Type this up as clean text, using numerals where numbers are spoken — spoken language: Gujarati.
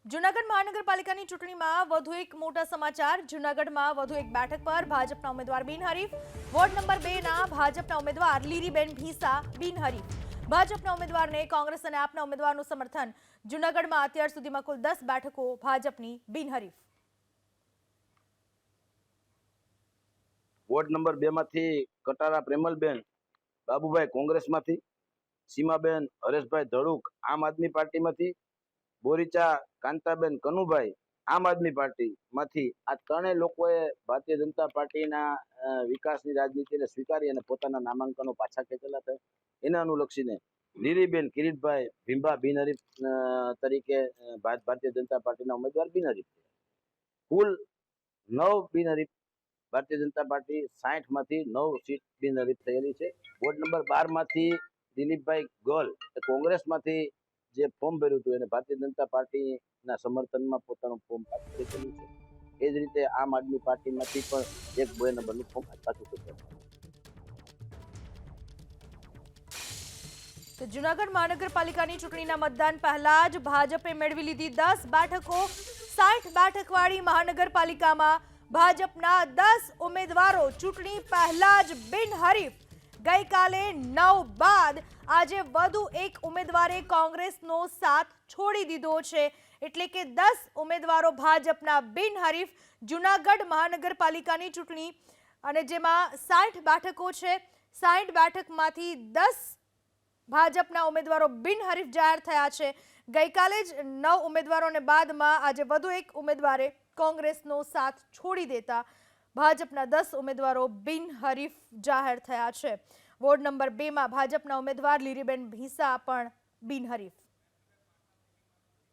જૂનાગઢ મહાનગરપાલિકાની ચૂંટણીમાં વધુ એક મોટા સમાચાર। જૂનાગઢમાં વધુ એક બેઠક પર ભાજપના ઉમેદવાર બિનહરીફ। વોર્ડ નંબર 2 ના ભાજપના ઉમેદવાર લીરીબેન ભીસા બિનહરીફ। ભાજપના ઉમેદવારને કોંગ્રેસ અને આપના ઉમેદવારનું સમર્થન। જૂનાગઢમાં અત્યાર સુધીમાં કુલ 10 બેઠકો ભાજપની બિનહરીફ। વોર્ડ નંબર 2 માંથી કટારા પ્રેમલબેન બાબુભાઈ કોંગ્રેસમાંથી, સીમાબેન હરેશભાઈ ધડુક આમ આદમી પાર્ટીમાંથી, બોરીચા કાંતાબેન કનુભાઈ આમ આદમી પાર્ટીમાંથી આ ત્રણેય લોકોએ ભારતીય જનતા પાર્ટીના વિકાસની રાજનીતિને સ્વીકારી અને પોતાના નામાંકનો પાછા ખેંચેલા છે। એને અનુલક્ષીને લીલીબેન કિરીટભાઈ ભીંબા બિનહરીફ તરીકે ભારતીય જનતા પાર્ટીના ઉમેદવાર બિનહરીફ થયા। કુલ 9 બિનહરીફ ભારતીય જનતા પાર્ટી 60 માંથી 9 સીટ બિનહરીફ થયેલી છે। વોર્ડ નંબર 12 માંથી દિલીપભાઈ ગોલ કોંગ્રેસમાંથી જે ફોર્મ ભર્યું હતું એને ભારતીય જનતા પાર્ટીના સમર્થનમાં પોતાનું ફોર્મ પાછું ખેંચેલું છે। એ જ રીતે આમ આદમી પાર્ટીમાંથી પણ એક 2 નંબરનું ફોર્મ પાછું ખેંચેલું છે। જૂનાગઢ મહાનગરપાલિકાની ચૂંટણીના મતદાન પહેલા જ ભાજપે મેળવી લીધી 10 બેઠકો। 60 બેઠકવાળી મહાનગરપાલિકામાં ભાજપના 10 ઉમેદવારો ચૂંટણી પહેલા જ બિનહરીફ। ગઈકાલે 9 બાદ આજે વધુ એક ઉમેદવારે કોંગ્રેસનો સાથ છોડી દીધો છે, એટલે કે 10 ઉમેદવારો ભાજપના બિનહરીફ જૂનાગઢ મહાનગરપાલિકાની ચૂંટણી, અને જેમાં 60 બેઠકો છે। 60 બેઠકમાંથી 10 ભાજપના ઉમેદવારો બિનહરીફ જાહેર થયા છે। ગઈકાલે જ 9 ઉમેદવારોને બાદમાં આજે વધુ એક ઉમેદવારે કોંગ્રેસનો સાથ છોડી દેતા ભાજપના 10 ઉમેદવારો બિનહરીફ જાહેર થયા છે। વોર્ડ નંબર 2 માં ભાજપના ઉમેદવાર લીરીબેન ભીસા પણ બિનહરીફ।